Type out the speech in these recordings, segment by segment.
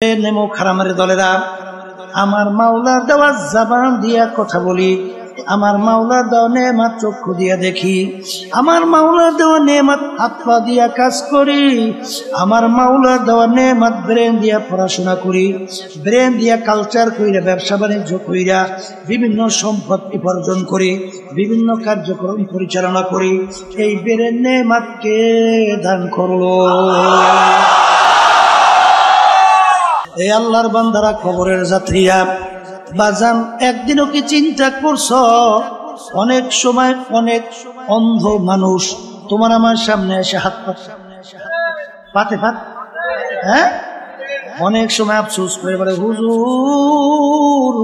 নেমুক হারামের দলেরা, আমার মাওলার দেওয়া জবান দিয়া কথা বলি, আমার মাওলার দেওয়া নেয়ামত চক্ষু দিয়া দেখি, আমার মাওলার দেওয়া নেয়ামত হাত পা দিয়া কাজ করি, আমার মাওলার দেওয়া নেয়ামত ব্রেন দিয়া পড়াশোনা করি, ব্রেন দিয়া কালচার কইরা ব্যবসা বাণিজ্য কইরা বিভিন্ন সম্পদ উপার্জন করি, বিভিন্ন কার্যক্রম পরিচালনা করি। এই ব্রেন নেয়ামত কে দান করলো? এই আল্লাহর বান্দারা, কবরের যাত্রীরা, বাজান একদিনও কি চিন্তা করছ? অনেক সময় অনেক অন্ধ মানুষ তোমার আমার সামনে এসে হাত পাতে হ্যাঁ, অনেক সময় আফসোস করে বলে, হুজুর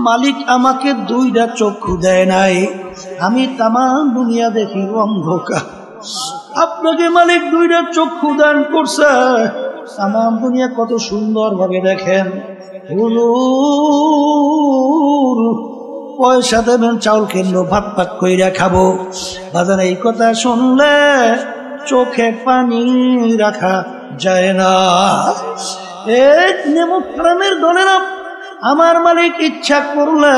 মালিক আমাকে দুইটা চক্ষু দেয় নাই, আমি তামাম দুনিয়া দেখি অন্ধকার, আপনাকে মালিক দুইটা চক্ষু দান করছে, তামাম দুনিয়া কত সুন্দর ভাবে দেখেন। হুজুর পয়সা দেবেন, চাউল কিনবো, ভাত পাক কইরা খাবো। বাজার এই কথা শুনলে চোখে পানি রাখা যায় না। এক নেমুক হারামের দলেরা, আমার মালিক ইচ্ছা করলে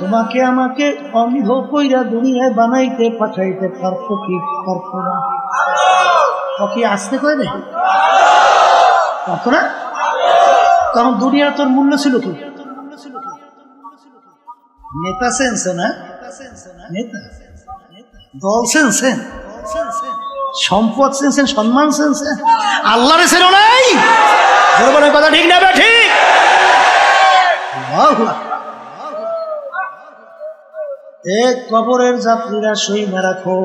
তোমাকে আমাকে অন্ধ কইরা দুনিয়ায় বানাইতে পাঠাইতে পারতো কি পারতো না? কি আসতে কয় না পারতো না? কারণ দুনিয়া তোর মূল্য ছিল কি? নেতা সেনছে না, নেতা দল সেনছেন, সম্পদ সেনছেন, সম্মান সেনছেন, আল্লাহরে ছিল নাই। কথা ঠিক না? ঠিক। এক কবরের যাত্রীরা সই না রাখো,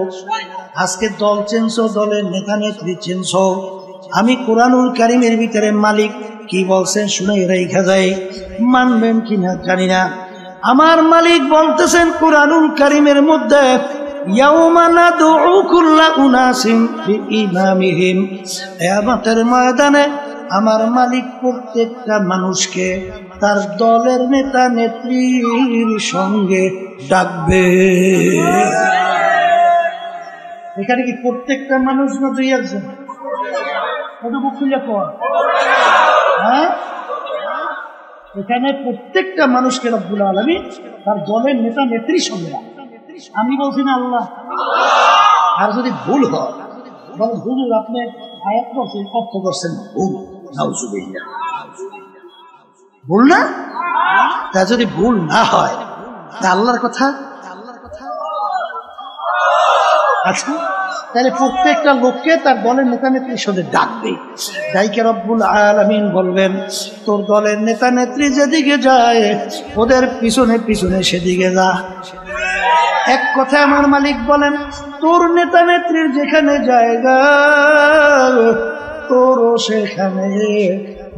আজকে দল চেনছো, দলের নেতা নেত্রী চেনছো। আমি কুরআনুল কারীমের ভিতরে মালিক কি বলছেন শুনে রেখা যায়, মানবেন কিনা জানি না। আমার মালিক বলতেছেন কুরআনুল কারীমের মধ্যে, ইয়াউমা নাদউ কুল্লা উনাসিন বিইমামিহিম, কিয়ামতের ময়দানে আমার মালিক প্রত্যেকটা মানুষকে তার দলের নেতা নেত্রীর সঙ্গে ডাকবে। এখানে কি প্রত্যেকটা মানুষ না দুই একজন? হ্যাঁ, এখানে প্রত্যেকটা মানুষকে রব্বুল আলামিন তার দলের নেতা নেত্রীর সঙ্গে ডাকবে। আমি বলছি না আল্লাহ। আর যদি ভুল হয়, বলেন হুজুর আপনি আয়াত করছেন, অর্থ করছেন ভুল, নাউজুবিল্লাহ, ভুল না? তা যদি ভুল না হয় তা আল্লাহর কথা। আচ্ছা, তাহলে প্রত্যেকটা লোককে তার দলের নেতা নেত্রীর সাথে ডাকবে। ডাইকে রব্বুল আলামিন বলবেন, তোর দলের নেতা নেত্রী যেদিকে যায় ওদের পিছনে পিছনে সেদিকে যা। এক কথা আমার মালিক বলেন, তোর নেতা নেত্রীর যেখানে জায়গা তোরও সেখানে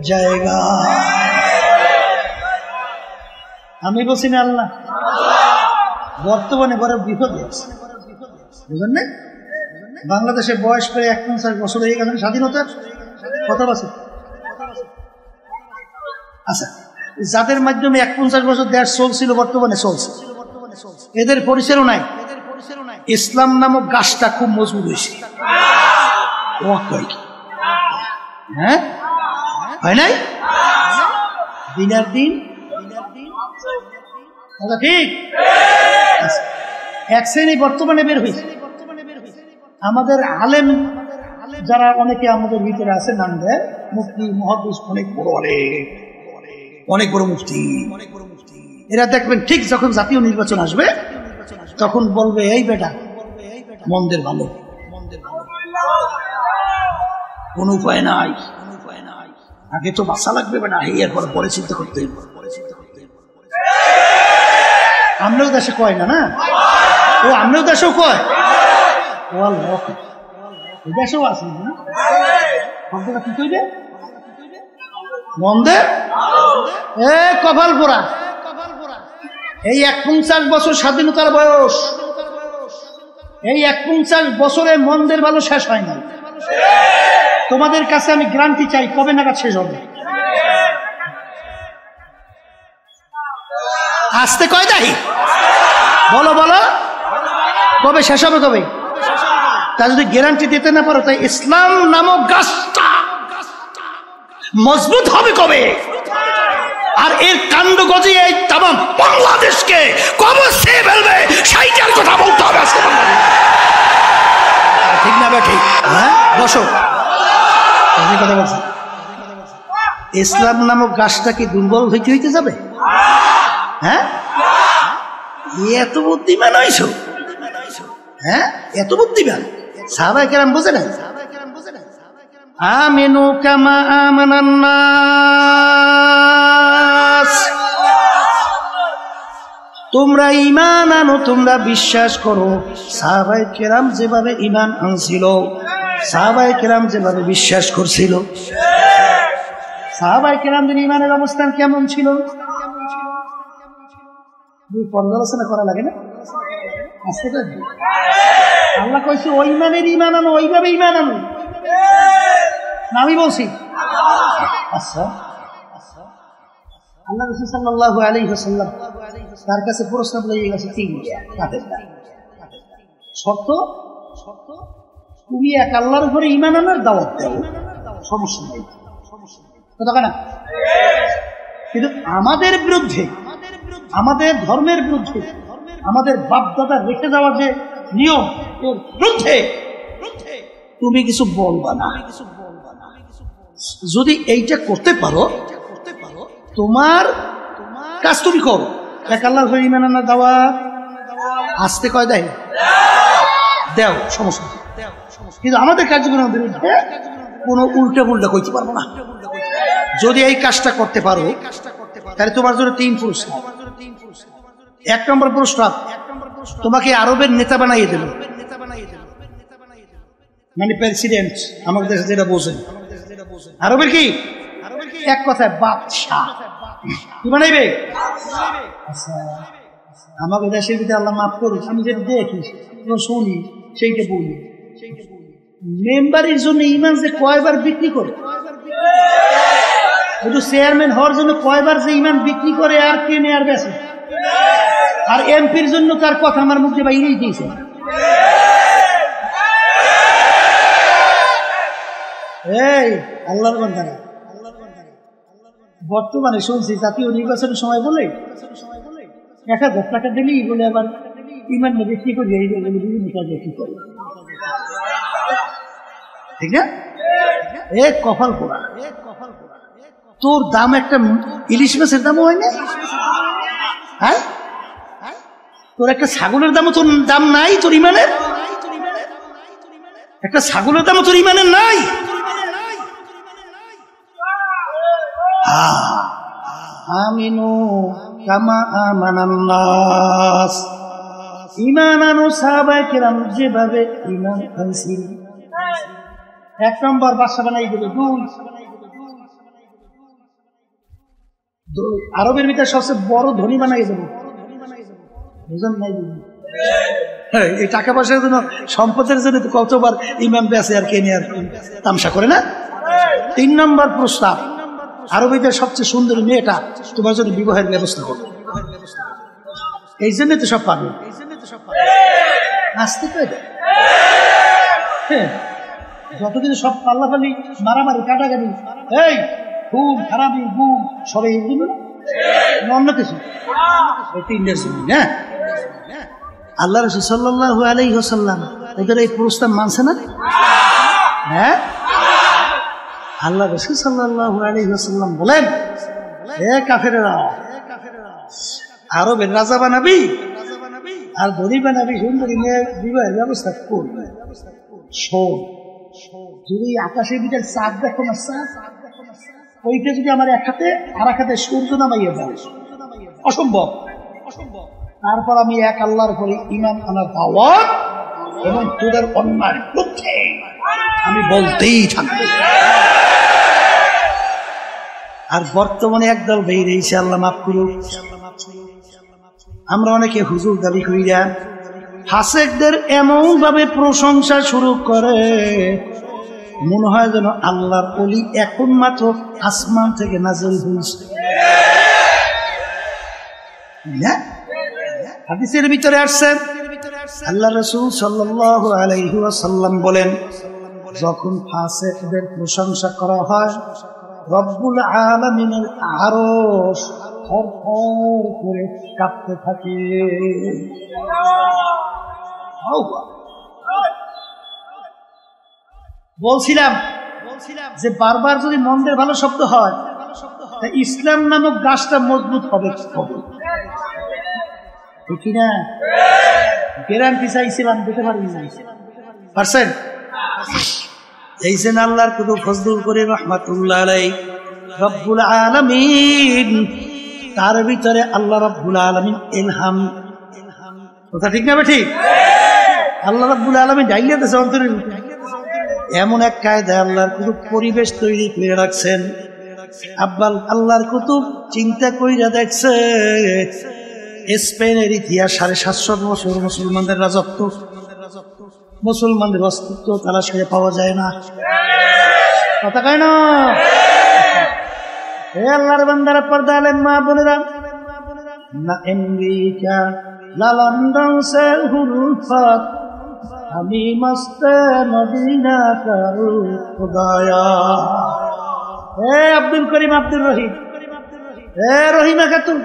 জায়গা। আমি বলছি না আল্লাহ। বর্তমানে বড় বিপদে আছে, বুঝলেন না? বাংলাদেশে বয়স প্রায় 51 বছর হয়ে গেছে স্বাধীনতা। কত বছর? আচ্ছা, যাদের মাধ্যমে 51 বছর দেশ চলছিল, বর্তমানে চলছে, এদের পরিচয়ও নাই। ইসলাম নামক গাছটা খুব মজবুত হয়েছে। হ্যাঁ, হয় নাই? দিনের দিন ঠিক এক শ্রেণী বর্তমানে বের হয়েছে। আমাদের আলেম যারা অনেকে আমাদের ভিতরে আছে, নাম দেয় মুফতি, মুহাদ্দিস, অনেক বড় অনেক বড় মুফতি। এরা দেখবেন ঠিক যখন জাতীয় নির্বাচন আসবে তখন বলবে, এই বেটা মন্দের ভালো, কোন উপায় নাই, আগে তো বাঁচা লাগবে বেটা, এরপর পরে চিন্তা করতে। আমরাও দেশে কয় না, না ও আমরাও দেশেও কয়, ও আল্লাহ দেশেও আছে না। শব্দটা কি কইবে? মন্দে এ কপাল পোড়া। এই 49 বছর স্বাধীনতার বয়স, এই 49 বছরে মন্দের ভালো শেষ হয় না। তোমাদের কাছে আমি গ্যারান্টি চাই, কবে নাগাদ শেষ হবে? আসতে কয় দাহি বলো বলো, কবে শেষ হবে? কবে? তা যদি গ্যারান্টি দিতে না পারো, তাই ইসলাম নামক গাছটা মজবুত হবে কবে? আর এর কাণ্ড গজিয়ে এই তামাম বাংলাদেশকে কবে সে ফেলবে সেইটার কথা বলতে হবে আজকে। ঠিক না বে ঠিক? হ্যাঁ বসো, কথা বলছি। ইসলাম নামক গাছটা কি দুর্বল হইতে হইতে যাবে? হ্যাঁ, এত বুদ্ধিমান হইছ? হ্যাঁ, এত বুদ্ধিমান সাহাবায়ে কেরাম বোঝে না? আমিনু কামা আমানান নাস, তোমরা ঈমান আনো, তোমরা বিশ্বাস করো। সাহাবায়ে কেরাম যেভাবে ঈমান আনছিল, সাহাবায়ে কেরাম যেভাবে বিশ্বাস করছিল, সাহাবায়ে কেরামদের ঈমানের অবস্থান কেমন ছিল? পর্যালোচনা করা লাগে না? আল্লাহ কইছে ওই ইমানের ঈমান আনো, ওইভাবে ঈমান আনো। আমি বলছি আচ্ছা, আল্লাহ রাসূল সাল্লাল্লাহু আলাইহি ওয়াসাল্লাম তার কাছে প্রস্তাব লইয়ে গেছে তিনটা শর্ত। তুমি এক আল্লাহর উপরে ঈমান আনার দাওয়াত দাও, সমস্যা নাই, কথা না। কিন্তু আমাদের বিরুদ্ধে, আমাদের ধর্মের বিরুদ্ধে, আমাদের বাপদাদা রেখে যাওয়া যে নিয়ম, এর বিরুদ্ধে তুমি কিছু বলবা না। যদি এইটা করতে পারো, তোমার কাজ তুমি করো। এক আল্লাহর উপরে ঈমান আনার দাওয়াত আসতে কয় দেয় দেও, সমস্যা। কিন্তু আমাদের কার্যক্রমের বিরুদ্ধে কোনো উল্টা পুল্টা কইতে পারবো না। যদি এই কাজটা করতে পারো তাহলে তোমার জন্য 3 পুরস্কার। 1 নম্বর পুরস্কার, তোমাকে আরবের নেতা বানাইয়ে দেবে, মানে প্রেসিডেন্ট আমাদের দেশে যেটা বোঝেন। আরবের কি এক কথায় বাদশাহ কি বানাইবে? আমাদের দেশের ভিতরে আল্লাহ মাফ করুক, আমি যেটা দেখি শুনি সেইটা বলি। মেম্বারের জন্য ঈমান যে কয়বার বিক্রি করে, শুধু চেয়ারম্যান হওয়ার জন্য কয়বার যে ঈমান বিক্রি করে আর কেনে আর বেচে। আর এমপির জন্য তার কথা আমার মুখে বাইরেই দিয়েছে। এই আল্লাহর বান্দারা, বর্তমানে শুনছি জাতীয় নির্বাচনের সময় বলে 1000 টাকা দিলেই বলে আবার ঈমান বিক্রি করে বিভিন্ন কাজে কি করে, ঠিক না? এ কপাল পোড়া। তোর দাম একটা ইলিশ মাছের দামও হয় না? হ্যাঁ, তোর একটা ছাগলের দামও তোর দাম নাই? তোর ঈমানের একটা ছাগলের দামও তোর ঈমানের নাই? আমিনু কামা আমানান নাস, ঈমান আনো সাহাবায়ে কেরাম যেভাবে ঈমান আনছিল। 1 নম্বর বাদশা বানাই দিল। 2 আরবের ভিতরে সবচেয়ে বড় ধনী বানাই দেব। বুঝেন নাই? এই টাকা পয়সার জন্য, সম্পদের জন্য কতবার ইমাম বেঁচে আর কেনে আর তামসা করে না। 3 নম্বর প্রস্তাব, আরবিদের সবচেয়ে সুন্দরী মেয়েটা তোমার জন্য বিবাহের ব্যবস্থা করবে। এই জন্য তো সব পাবে, আসতে তো যত কিছু সব পাল্লাপাল্লি, মারামারি, কাটাকাটি, এই খুব খারাপি, গুম, সবাই এগুলো অন্য কিছু। আল্লাহ রাসূল সাল্লাল্লাহু আলাইহি ওয়াসাল্লাম ওদের এই প্রস্তাব মানছে না? হ্যাঁ, আল্লাহ রাসূল সাল্লাল্লাহু আলাইহি ওয়াসাল্লাম বলেন, হে কাফেরেরা, আরবের রাজা বানাবি আর ধনী বানাবি, সুন্দরী মেয়ে বিবাহের ব্যবস্থা করবে। শোন, যদি আকাশের ভিতরে চাঁদ দেখো না, চাঁদ ওইটা যদি আমার এক হাতে আর এক হাতে সূর্য নামাইয়া দেয়, অসম্ভব। তারপর আমি এক আল্লাহর উপরে ঈমান আনার দাওয়াত এবং তোদের অন্যায়ের বিরুদ্ধে আমি বলতেই থাকবো। আর বর্তমানে একদল বেরিয়েছে, আল্লাহ মাফ করুক, আমরা অনেকে হুজুর দাবি করি না, ফাসেকদের এমন ভাবে প্রশংসা শুরু করে মনে হয় যেন আল্লাহর ওলি এখন মাত্র আসমান থেকে নাযিল হয়েছে। হাদিসের ভিতরে আসছে, আল্লাহ রাসূল সাল্লাল্লাহু আলাইহি ওয়াসাল্লাম বলেন, যখন ফাসেকদের প্রশংসা করা হয় রব্বুল আলামিনের আরশ থরথর করে কাঁপতে থাকে। বলছিলাম যে বারবার যদি মন্দের ভালো শব্দ হয়, ইসলাম নামক গাছটা মজবুত হবে ঠিক না? গ্যারান্টি চাইছিলাম, দিতে পারিনি। পারছেন? এই যে আল্লাহর কুতুব ফজলুল করিম রাহমাতুল্লাহ আলাইহি রব্বুল আলামিন, তার ভিতরে আল্লাহ রব্বুল আলামিন ইলহাম, কথা ঠিক না ঠিক? আল্লাহ রব্বুল আলামিন ডাইলে দেশে অন্তরের এমন এক কায়দায় আল্লাহর কুতুব পরিবেশ তৈরি করে রাখছেন। আল্লাহর কুতুব চিন্তা কইরা দেখছে স্পেনের ইতিহাস 750 বছর মুসলমানদের রাজত্ব, মুসলমানদের অস্তিত্ব তারা সেরে পাওয়া যায় না, কথা কয় না? হে আল্লাহর বান্দারা, পর্দা আলেম মা বোনেরা, না আমেরিকা না লন্ডন সে হুরফাত, আমি মস্তে মদিনা করু খুদায়া। হে আব্দুল করিম আব্দুল রহিম, হে রহিমা খাতুন,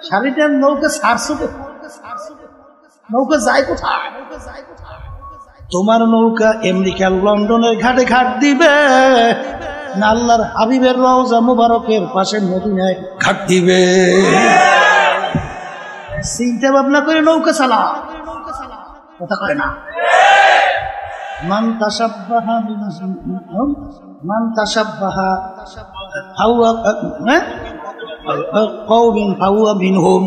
সারিটার নৌকা ছাড়ছো, নৌকা যায় কোথায়? তোমার নৌকা আমেরিকা লন্ডনের ঘাটে ঘাট দিবে না আল্লাহর হাবিবের রওজা মুবারকের পাশে মদিনায় ঘাট দিবে? চিন্তা ভাবনা করে নৌকা চালা, কথা কয় না? মান তাশাব্বাহা কওমিন ফাহুয়া মিনহুম।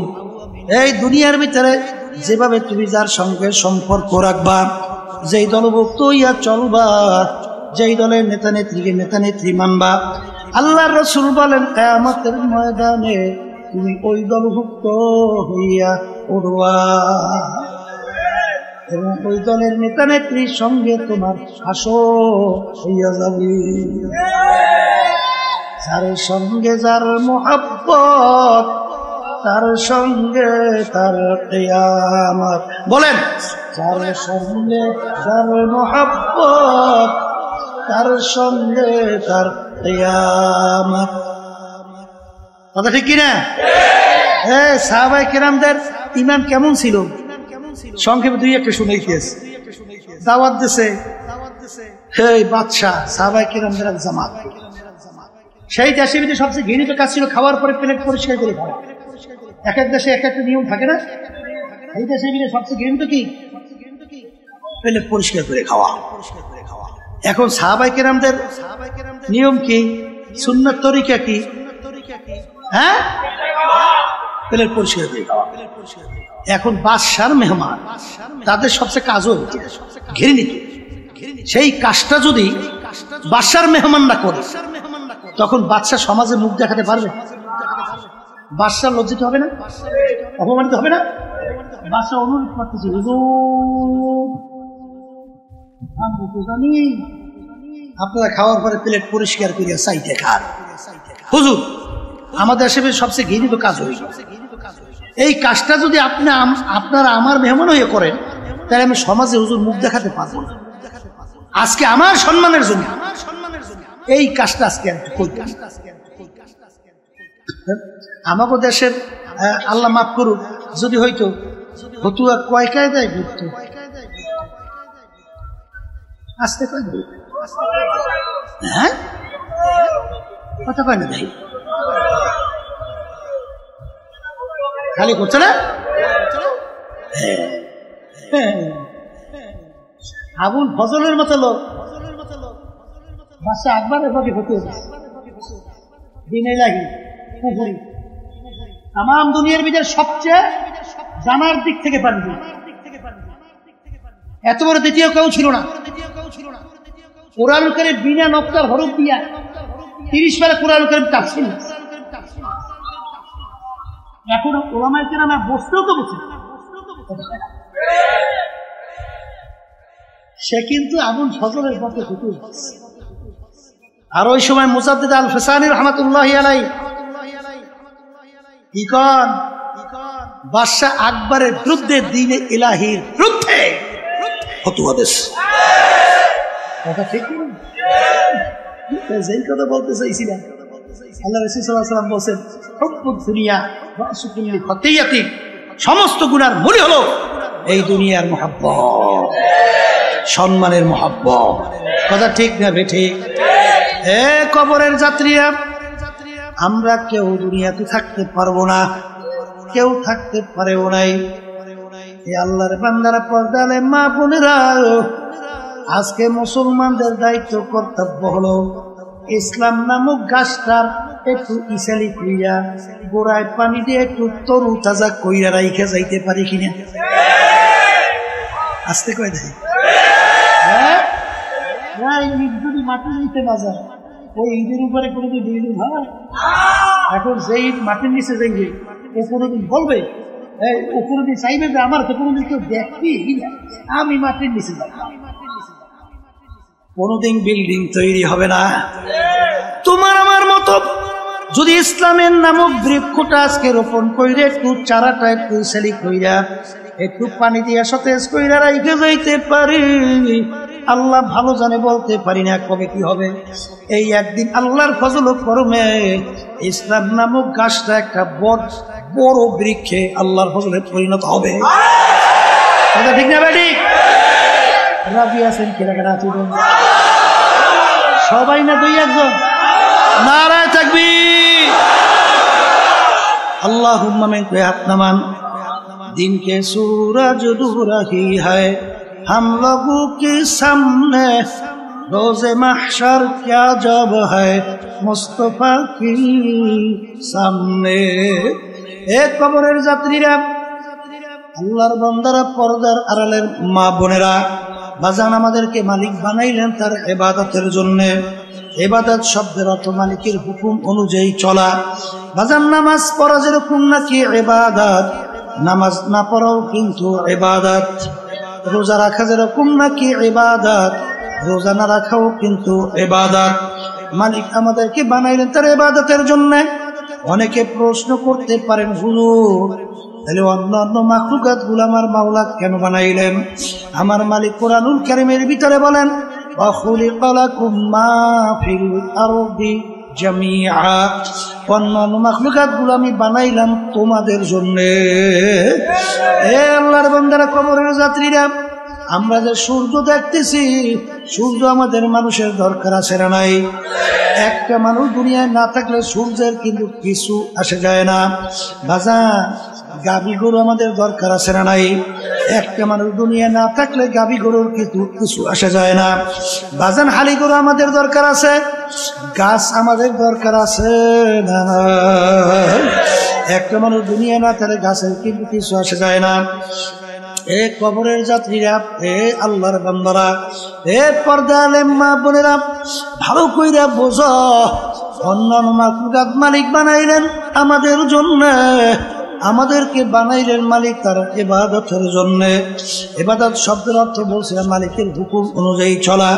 এই দুনিয়ার ভিতরে যেভাবে তুমি যার সঙ্গে সম্পর্ক রাখবা, যেই দলভুক্ত হইয়া চলবা, যেই দলের নেতা নেত্রীকে নেতা নেত্রী মানবা, আল্লাহর রাসূল বলেন কিয়ামতের ময়দানে তুমি ওই দলভুক্ত হইয়া উঠবা এবং ওই দলের নেতা নেত্রীর সঙ্গে তোমার হাসর হইয়া যাবে। যার সঙ্গে যার মোহাব্বত, তার সঙ্গে তার কিয়ামত। বলেন, যার সঙ্গে যার মোহাব্বত, তার সঙ্গে তার কিয়ামত। কথা ঠিক কিনা? সাহাবায়ে কেরামদের ঈমান কেমন ছিল? সংক্ষেপে দুই একটা শুনেই দিয়েছে। দাওয়াত দিছে এই বাদশা, সাহাবায়ে কেরামদের এক জামাত। সেই দেশের ভিতরে সবচেয়ে ঘৃণিত কাজ ছিল খাওয়ার পরে প্লেট পরিষ্কার করে খাওয়া। এক এক দেশে এক একটা নিয়ম থাকে না? এই দেশের ভিতরে সবচেয়ে ঘৃণিত কি? প্লেট পরিষ্কার করে খাওয়া। এখন সাহাবায়ে কেরামদের নিয়ম কি, সুন্নাত তরিকা কি? হ্যাঁ, প্লেট পরিষ্কার করে খাওয়া। এখন বাদশার মেহমান, তাদের সবচেয়ে কাজও ঘৃণিত। সেই কাজটা যদি বাদশার মেহমান না করে, তখন বাদশা সমাজে মুখ দেখাতে পারবে? বাদশা লজ্জিত হবে না? অপমানিত হবে না? বাদশা অনুরোধ করতেছে, হুজুর আমি তো জানি আপনারা খাওয়ার পরে প্লেট পরিষ্কার করিয়া চাইতে খান। হুজুর আমাদের দেশে সবচেয়ে ঘৃণিত কাজ হয়ে গেছে, এই কাজটা যদি আপনারা আমার মেহমান হয়ে করেন, তাহলে আমি সমাজে হুজুর মুখ দেখাতে পারবো না। আজকে আমার সম্মানের জন্য এই কাজটা আজকে আমাদের দেশের আল্লাহ মাফ করুক, যদি হইতো হতুয়া কয় কায়দায় ঘুরত, আস্তে কয় হ্যাঁ কথা কয় না ভাই, খালি করছে না? আবুল ফজলের মতো লোক বাদশা আকবরের প্রতি হতে দিনে লাগি পুকুরি তাম দুনিয়ার ভিতরে সবচেয়ে জানার দিক থেকে পারবে, এত বড় দ্বিতীয় কেউ ছিল না। কোরআনুল কারীম বিনা নকতার হরফ দিয়া 30 পারা কোরআনুল কারীম তাফসীর। এখন ওলামায়ে কেরাম বসতেও তো বসে, সে কিন্তু আবুল ফজলের পথে ঢুকে। আর ওই সময় মুজাদ্দিদ আল ফিসানি রাহমাতুল্লাহি আলাইহি কি কন, বাদশা আকবরের বিরুদ্ধে দ্বীনে ইলাহির বিরুদ্ধে ফতোয়া দেশ। কথা ঠিক না? যেই কথা বলতে চাইছিলাম, আল্লাহ রাসূল সাল্লাল্লাহু আলাইহি ওয়াসাল্লাম বলেন, হুব্বুদ দুনিয়া রাসু কুল্লি খতিয়াতি, সমস্ত গুনার মূল হলো এই দুনিয়ার মহব্বত, সম্মানের মহব্বত। কথা ঠিক না বেঠিক? কবরের যাত্রীরা, আমরা কেউ দুনিয়াতে থাকতে পারবো না, কেউ থাকতে পারেও নাই। আল্লাহর বান্দারা, পর্দালে মা বোনেরা, আজকে মুসলমানদের দায়িত্ব কর্তব্য হলো ইসলাম নামক গাছটার একটু ইসালি কইরা গোড়ায় পানি দিয়ে একটু তরু তাজা কইরা রাইখে যাইতে পারি কিনা? আস্তে কয় দেয়, যদি মাটি নিতে না যায়, ওই ঈদের উপরে কোনোদিন বিল্ডিং হয়? এখন যে ঈদ মাটির নিচে যাইবে, ও কোনোদিন বলবে, ও কোনোদিন চাইবে যে আমার তো কোনোদিন কেউ দেখবি, আমি মাটির নিচে যাব? কোনোদিন বিল্ডিং তৈরি হবে না। তোমার আমার মতো যদি ইসলামের নামক বৃক্ষটা আজকে রোপণ কইরে একটু চারাটা একটু সেলি কইরা একটু পানি দিয়ে সতেজ কইরা রাইখে যাইতে পারি, আল্লাহ ভালো জানে, বলতে পারি না কবে কি হবে। এই একদিন আল্লাহর ফজল করমে ইসলাম নামক গাছটা একটা বড় বৃক্ষে আল্লাহর ফজলে পরিণত হবে। কথা ঠিক না বেটি? রাজি আছেন কেনাকাটা? সবাই না দুই একজন? নারায়ে তাকবীর, अल्लाहुम्मा में कोई हाथ नमान। दिन के सूरज दूर ही है हम लोगों के सामने, रोज़े महशर क्या जब है मुस्तफा की सामने। एक कबरेर যাত্রীরা, আল্লাহর বান্দারা, পর্দার আড়ালের মা বোনেরা, বাজান আমাদেরকে মালিক বানাইলেন তার ইবাদতের জন্য। ইবাদত শব্দের অর্থ মালিকের হুকুম অনুযায়ী চলা। বাজান নামাজ পড়া যেরকম নাকি ইবাদত, নামাজ না পড়াও কিন্তু ইবাদত। রোজা রাখা যেরকম নাকি ইবাদত, রোজা না রাখাও কিন্তু ইবাদত। মালিক আমাদেরকে বানাইলেন তার ইবাদতের জন্য। অনেকে প্রশ্ন করতে পারেন, হুজুর তাহলে অন্যান্য মাখলুকাত গুলো আমার মাওলা কেন বানাইলেন? আমার মালিক কোরআনুল কারীমের ভিতরে বলেন, ওয়াখুলিকা লাকুম মা ফিল আরদি জামিআ, অন্যান্য মাখলুকাত গুলো আমি বানাইলাম তোমাদের জন্য। এ আল্লাহর বান্দারা, কবরের যাত্রীরা, আমরা যে সূর্য দেখতেছি, সূর্য আমাদের মানুষের দরকার আছে না নাই? একটা মানুষ দুনিয়ায় না থাকলে সূর্যের কিন্তু কিছু আসে যায় না। বাজান, গাভী গরু আমাদের দরকার আছে না নাই? একটা মানুষ দুনিয়া না থাকলে গাভী গরুর কিছু আসা যায় না। বাজান, হালি গরু আমাদের দরকার আছে, গাছ আমাদের দরকার আছে না? একটা মানুষ দুনিয়া না থাকলে গাছের কিন্তু কিছু আসা যায় না। এ কবরের যাত্রীরা, এ আল্লাহর বান্দারা, এ পর্দা আলেম মা বোনেরা, ভালো কইরা বোঝো, অন্যান্য মাখলুকাত মালিক বানাইলেন আমাদের জন্য। আমাদেরকে বানাইলেন মালিক তার ইবাদতের জন্য। ইবাদত শব্দের অর্থ বলছিলাম মালিকের হুকুম অনুযায়ী চলা।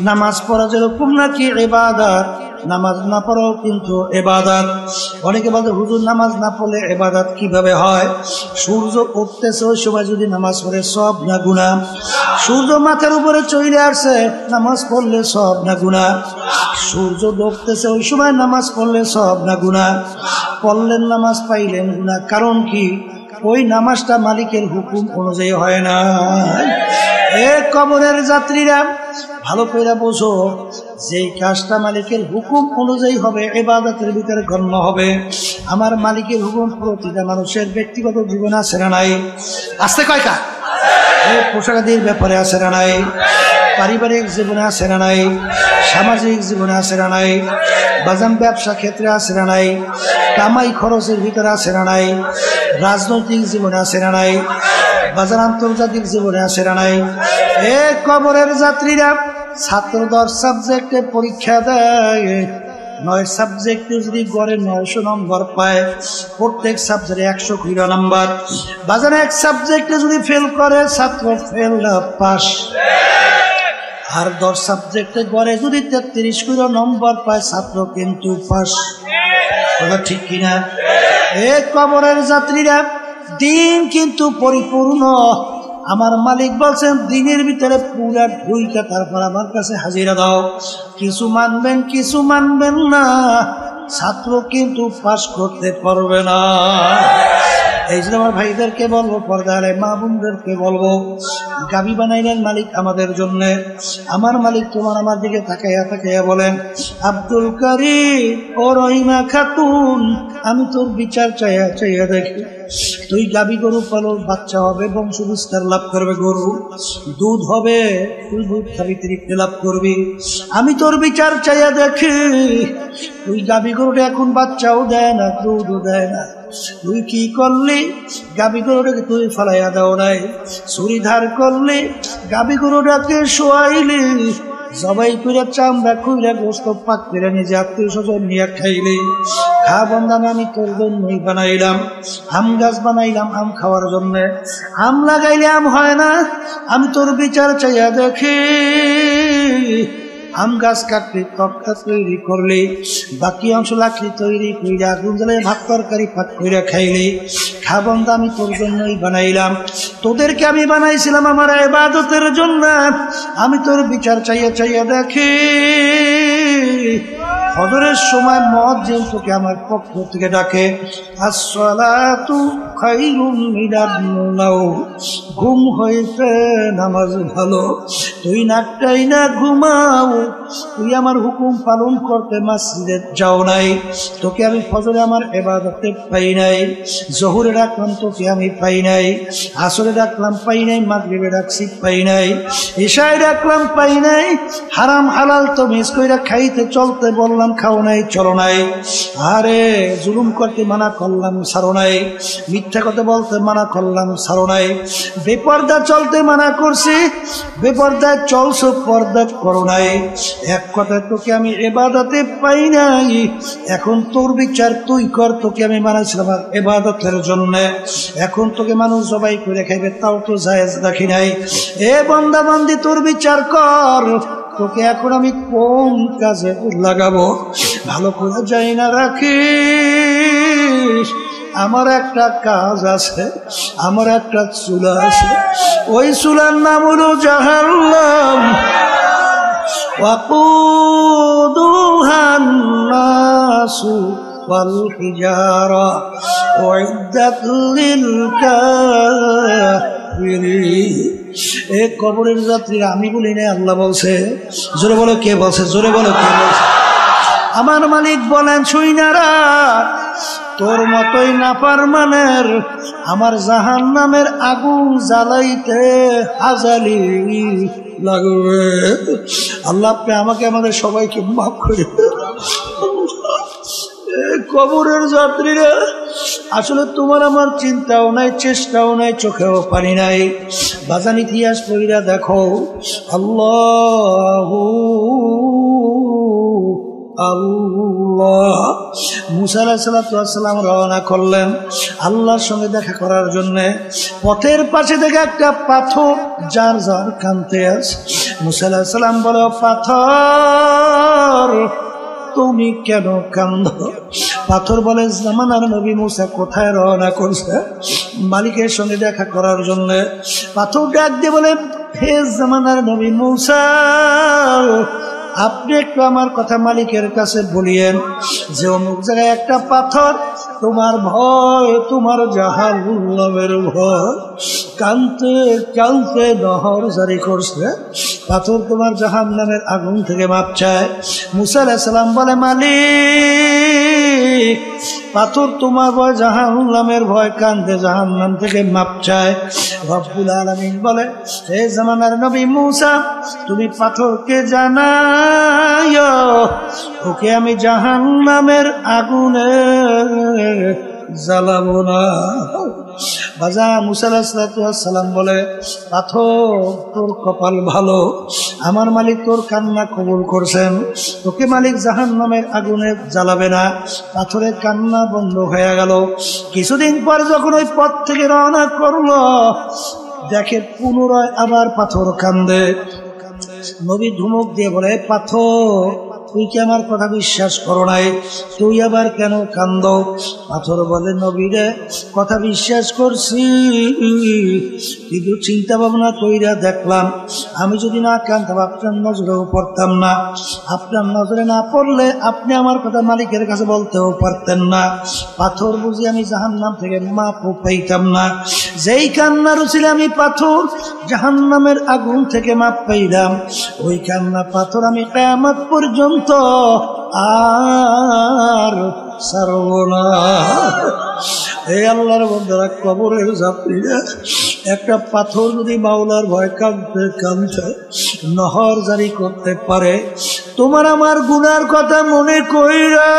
নামাজ পড়া যেরকম নাকি ইবাদত, নামাজ না পড়াও কিন্তু ইবাদত। অনেকে বলে, হুজুর নামাজ না পড়লে ইবাদত কিভাবে হয়? সূর্য উঠতেছে ওই সময় যদি নামাজ পড়ে সব না গুনাহ? সূর্য মাথার উপরে চলে আসছে, নামাজ পড়লে সব না গুনাহ? সূর্য ডুবতেছে ওই সময় নামাজ পড়লে সব না গুনাহ? পড়লেন নামাজ, পাইলেন গুনাহ। কারণ কি? ওই নামাজটা মালিকের হুকুম অনুযায়ী হয় না। এ কবরের যাত্রীরা, ভালো করে বোঝো, যেই কাজটা মালিকের হুকুম অনুযায়ী হবে ইবাদতের ভিতরে গণ্য হবে। আমার মালিকের হুকুম প্রতিটা মানুষের ব্যক্তিগত জীবনে আছে না নাই? আসতে কয়টা? পোশাকাদির ব্যাপারে আছে না নাই? পারিবারিক জীবনে আছে না নাই? সামাজিক জীবনে আছে না নাই? বাজান ব্যবসা ক্ষেত্রে আছে না নাই? কামাই খরচের ভিতরে আছে না নাই? রাজনৈতিক জীবনে আছে না নাই? বাজার আন্তর্জাতিক জীবনে আছে না নাই? এ কবরের যাত্রীরা, ছাত্র 10 সাবজেক্টে পরীক্ষা দেয়, 9 সাবজেক্টে যদি গড়ে 900 নম্বর পায়, প্রত্যেক সাবজেক্টে 100 করে নাম্বার। বাজারে এক সাবজেক্টে যদি ফেল করে, ছাত্র ফেল পাস। আর 10 সাবজেক্টে গড়ে যদি 33 করে নম্বর পায়, ছাত্র কিন্তু পাস। কথা ঠিক কিনা? এ কবরের যাত্রীরা, দিন কিন্তু পরিপূর্ণ, আমার মালিক বলছেন দিনের ভিতরে পুরা ঢুইকা তারপর আমার কাছে হাজিরা দাও। কিছু মানবেন কিছু মানবেন না, ছাত্র কিন্তু পাস করতে পারবে না। এই জন্য আমার ভাইদেরকে বলবো, পর্দারে মা বোনদেরকে বলবো, গাবি বানাইলেন মালিক আমাদের জন্য। আমার মালিক তোমার আমার দিকে তাকাইয়া তাকাইয়া বলেন, আব্দুল কারিম ও রহিমা খাতুন, আমি তোর বিচার চাইয়া চাইয়া দেখি। তুই গাবি গরু পালো, বাচ্চা হবে, বংশ বিস্তার লাভ করবে, গরু দুধ হবে, তুই দুধ খাবি, তৃপ্তি লাভ করবি। আমি তোর বিচার চাইয়া দেখি, তুই গাবি গরুটা এখন বাচ্চাও দেয় না, দুধও দেয় না। তুই কি করলি? গাবি গরুটাকে তুই ফালাইয়া দাও নাই, ছুরি ধার করলি, গাবি গরুটাকে শোয়াইলি, জবাই করে চামড়া খুইলে গোস্ত পাক করে নিজে আত্মীয় স্বজন নিয়ে খাইলি। খা বন্ধান, আমি তোর জন্যই বানাইলাম। আম গাছ বানাইলাম আম খাওয়ার জন্য। আম লাগাইলে আম হয় না, আমি তোর বিচার চাইয়া দেখি। আম গাছ কাটলি, তক্তা তৈরি করলি, বাকি অংশ লাকড়ি তৈরি করে আগুন জ্বালিয়ে ভাত তরকারি পাক করে খাইলি। খা বন্ধা, আমি তোর জন্যই বানাইলাম। তোদেরকে আমি বানাইছিলাম আমার ইবাদতের জন্য। আমি তোর বিচার চাইয়া চাইয়া দেখি। ফজরের সময় মুয়াজ্জিন তোকে আমার পক্ষ থেকে ডাকে, আসসালাতু খায়রুম মিনান নাওম, ঘুম হইতে নামাজ ভালো। তুই নাকটাই না ঘুমাও, তুই আমার হুকুম পালন করতে মসজিদে যাও নাই। তোকে আমি ফজরে আমার ইবাদতে পাই নাই, জোহরে ডাকলাম তোকে আমি পাই নাই, আসরে ডাকলাম পাই নাই, মাগরিবে ডাকছি পাই নাই, ইশায় ডাকলাম পাই নাই। হারাম হালাল তো মিস কইরা খাইতে চলতে বললাম, খাও নাই, চলো নাই। আরে জুলুম করতে মানা করলাম, ছাড়ো নাই। মিথ্যা কথা বলতে মানা করলাম, ছাড়ো নাই। বেপর্দা চলতে মানা করছি, বেপর্দায় চলছো, পর্দা করো নাই। এক কথায় তোকে আমি ইবাদতে পাই নাই। এখন তোর বিচার তুই কর, তোকে আমি বানাইছিলাম আমার ইবাদতের জন্য। এখন তোকে মানুষ জবাই করে খাইবে, তাও তো জায়েজ রাখি নাই। এ বান্দা বান্দি, তোর বিচার কর, তোকে এখন আমি কোন কাজে লাগাবো? ভালো করে যাই না রাখিস। আমার একটা কাজ আছে, আমার একটা চুলা আছে, ওই চুলার নাম হলো জাহান্নাম। وقودها الناس والحجارة أعدت للكافرين। এ কবরের যাত্রীরা আমি বলি না, আল্লাহ বলছে। জোরে বলো কে বলছে? জোরে বলো কে বলছে? আমার মালিক বলেন, শুইনারা তোর মতোই নাফরমানের আমার জাহান্নামের আগুন জ্বালাইতে হাজালি লাগবে। আল্লাহ আপনি আমাকে আমাদের সবাইকে মাফ করে। কবরের যাত্রীরা আসলে তোমার আমার চিন্তাও নাই, চেষ্টাও নাই, চোখেও পানি নাই। বাজান ইতিহাস পড়িরা দেখো, আল্লাহু আল্লাহ। মুসা আলাইহিস সালাম রওনা করলেন আল্লাহর সঙ্গে দেখা করার জন্য। পথের পাশে দেখে একটা পাথর যার যার কাঁদতে আছে। মুসা আলাইহিস সালাম বলে, পাথর তুমি কেন কাঁদো? পাথর বলে, জামানার নবী মুসা কোথায় রওনা করছে? মালিকের সঙ্গে দেখা করার জন্য। পাথর ডাক দিয়ে বলে, হে জামানার নবী মুসা, আপনি একটু আমার কথা মালিকের কাছে বলিয়েন যে অমুক জায়গায় একটা পাথর তোমার ভয়, তোমার জাহান্নামের ভয়, কানতে কানতে নহর জারি করছে। পাথর তোমার জাহান্নামের আগুন থেকে মাপ চায়। মুসা আলাইহিস সালাম বলে, মালিক, পাথর তোমার ভয়, জাহান্নামের ভয়, কান্দে জাহান্নাম থেকে মাপ চায়। রব্বুল আলামিন বলে, হে জামানার নবী মুসা, তুমি পাথরকে জানাইও ওকে আমি জাহান্নামের আগুনে জ্বালাবো না। বাজা মুসা আলাইহিস সালাম বলে, পাথর তোর কপাল ভালো, আমার মালিক তোর কান্না কবুল করছেন, তোকে মালিক জাহান্নামের আগুনে জ্বালাবে না। পাথরের কান্না বন্ধ হয়ে গেল। কিছুদিন পর যখন ওই পথ থেকে রওনা করলো, দেখে পুনরায় আবার পাথর কান্দে। নবী ধুমুক দিয়ে বলে, পাথর তুই কি আমার কথা বিশ্বাস করো নাই? তুই আবার কেন কান্দ? পাথর বলে, নবী রে, কথা বিশ্বাস করছি, কিন্তু চিন্তা ভাবনা কইরা দেখলাম আমি যদি না কানতাম আপনার নজরেও পড়তাম না। আপনার নজরে না পড়লে আপনি আমার কথা মালিকের কাছে বলতেও পারতেন না। পাথর বুঝি আমি জাহান্নাম থেকে মাপও পাইতাম না। যেই কান্নার উচিলে আমি পাথর জাহান্নামের আগুন থেকে মাপ পাইলাম, ওই কান্না পাথর আমি কিয়ামত পর্যন্ত আর ছাড়ব না। এই আল্লাহর বন্দারা, কবরের যাত্রীরা, একটা পাথর যদি মাওলার ভয় কাঁদতে কাঁদতে নহর জারি করতে পারে, তোমার আমার গুনার কথা মনে কইরা,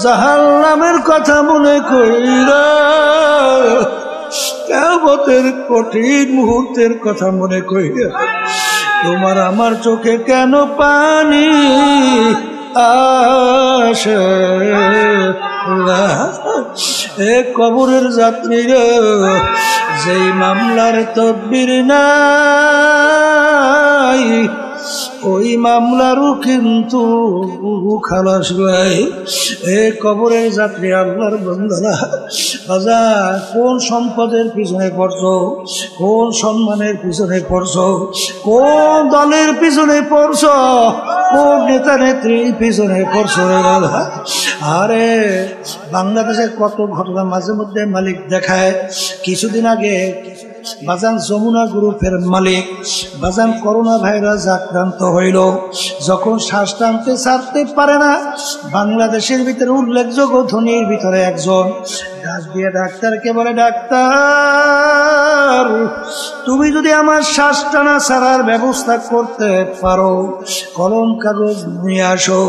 জাহান্নামের কথা মনে কইরা, কিয়ামতের কঠিন মুহূর্তের কথা মনে কইরা তোমার আমার চোখে কেন পানি আসে না? এ কবরের যাত্রীরা, যেই মামলার তদবির নাই, ওই মামলারও কিন্তু খালাস নাই। এ কবরের যাত্রী, আল্লাহর বান্দারা, কোন সম্পদের পিছনে পড়ছো? কোন সম্মানের পিছনে পড়ছো? কোন দলের পিছনে পড়ছো? কোন নেতা নেত্রীর পিছনে পড়ছো রে বাবা? আরে বাংলাদেশের কত ঘটনা মাঝে মধ্যে মালিক দেখায়। কিছুদিন আগে বাজান যমুনা গ্রুপের মালিক বাজান করোনা ভাইরাস আক্রান্ত হইল। যখন শ্বাস টানতে ছাড়তে পারে না, বাংলাদেশের ভিতরে উল্লেখযোগ্য ধনীর ভিতরে একজন ডাক দিয়ে ডাক্তারকে বলে, ডাক্তার, তুমি যদি আমার শ্বাস টানা ছাড়ার ব্যবস্থা করতে পারো, কলম কাগজ নিয়ে আসো,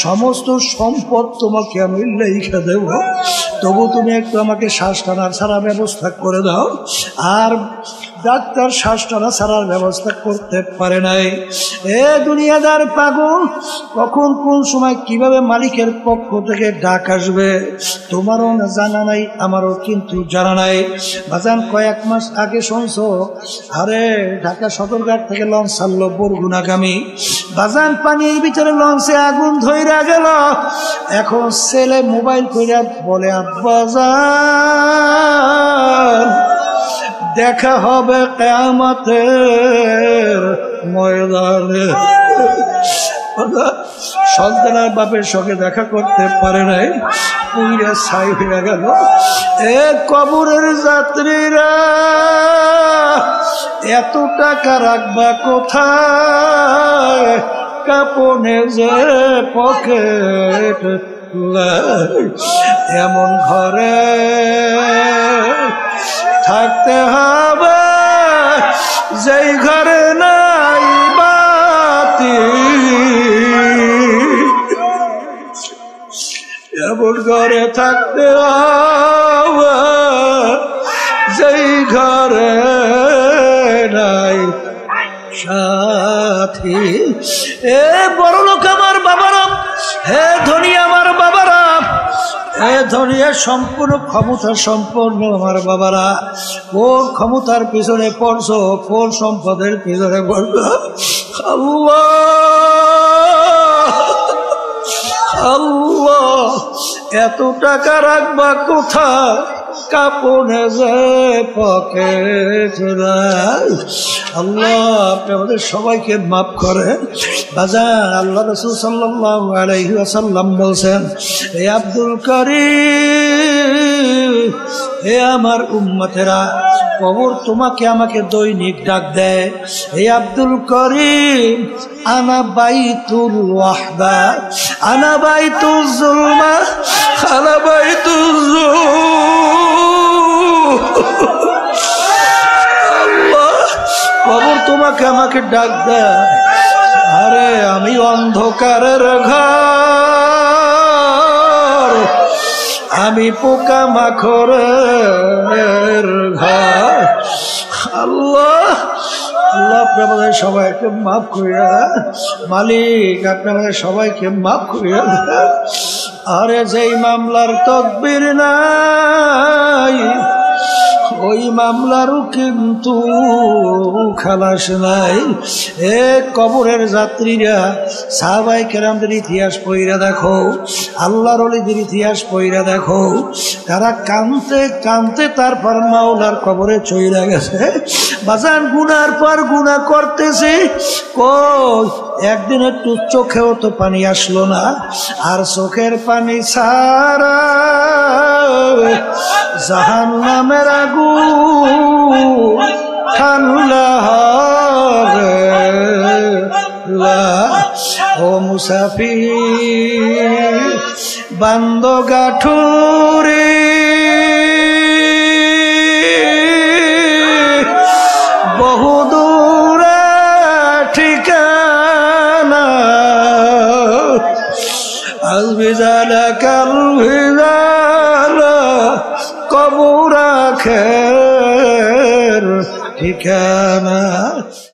সমস্ত সম্পদ তোমাকে আমি লিখে দেব, তবু তুমি একটু আমাকে শ্বাস টানা ছাড়ার ব্যবস্থা করে দাও। আর ডাক্তার শ্বাস টানা ছাড়ার ব্যবস্থা করতে পারে নাই। এ দুনিয়াদার পাগল, কখন কোন সময় কিভাবে মালিকের পক্ষ থেকে ডাক আসবে তোমারও জানা নাই, আমারও কিন্তু জানা নাই। বাজান কয়েক মাস আগে শুনছো, আরে ঢাকা সদরঘাট থেকে লঞ্চ ছাড়লো বরগুনাগামী। বাজান পানির ভিতরে লঞ্চে আগুন ধইরা গেল। এখন ছেলে মোবাইল কইরা বলে, আব্বাজান, দেখা হবে কিয়ামতের ময়দানে। সন্তানের বাপের সঙ্গে দেখা করতে পারে নাই, পুইরা ছাই হয়ে গেল। এ কবরের যাত্রীরা, এত টাকা রাখবা কোথায়? কাপনে যে পকেট, এমন ঘরে থাকতে হবে যেই ঘরে নাই বাতি, এমন ঘরে থাকতে হবে যেই ঘরে নাই সাথী। এ বড় লোক আমার বাবারা, হে ধনী আমার বাবারা, এ ধনীর সম্পূর্ণ ক্ষমতা সম্পন্ন আমার বাবারা, কোন ক্ষমতার পিছনে পড়ছো? কোন সম্পদের পিছনে পড়ছো? আল্লাহ, আল্লাহ, এত টাকা রাখবা কোথায়? কাপনে যে পকেট নাই। আল্লাহ, আপনি আমাদের সবাইকে মাফ করেন। বাজার আল্লাহ রাসূল সাল্লাল্লাহু আলাইহি ওয়াসাল্লাম বলছেন, হে আব্দুল কারীম, হে আমার উম্মতেরা, কবর তোমাকে আমাকে দৈনিক ডাক দেয়। হে আব্দুল করিম, আনা বাইতুল ওয়াহদা, আনা বাইতুল যুলমা, আনা বাইতুল আল্লাহ, কবর তোমাকে আমাকে ডাক দেয়। আরে আমি অন্ধকারের ঘর, আমি পোকা মাখরের ঘর। আল্লাহ, আল্লাহ আপনি আমাদের সবাইকে মাফ করিয়া, মালিক আপনি আমাদের সবাইকে মাফ করিয়া। আরে যেই মামলার তদবির নাই, ওই মামলারও কিন্তু খালাস নাই। এ কবরের যাত্রীরা, সাহাবায়ে কেরামদের ইতিহাস পড়িয়া দেখো, আল্লাহর ওলিদের ইতিহাস পড়িয়া দেখো, তারা কাঁদতে কাঁদতে তারপর মাওলার কবরে চইলা গেছে। বাজান গুনার পর গুনাহ করতেছে, কই একদিন একটু চোখেও তো পানি আসলো না। আর চোখের পানি ছাড়া জাহান্নামের আগুন ঠান্ডা হবে না। ও মুসাফির বান্দ গাঠুরে, বহুদূরে ঠিকানা, আল বিজালা কাল বিজালা কবর আখের ঠিকানা।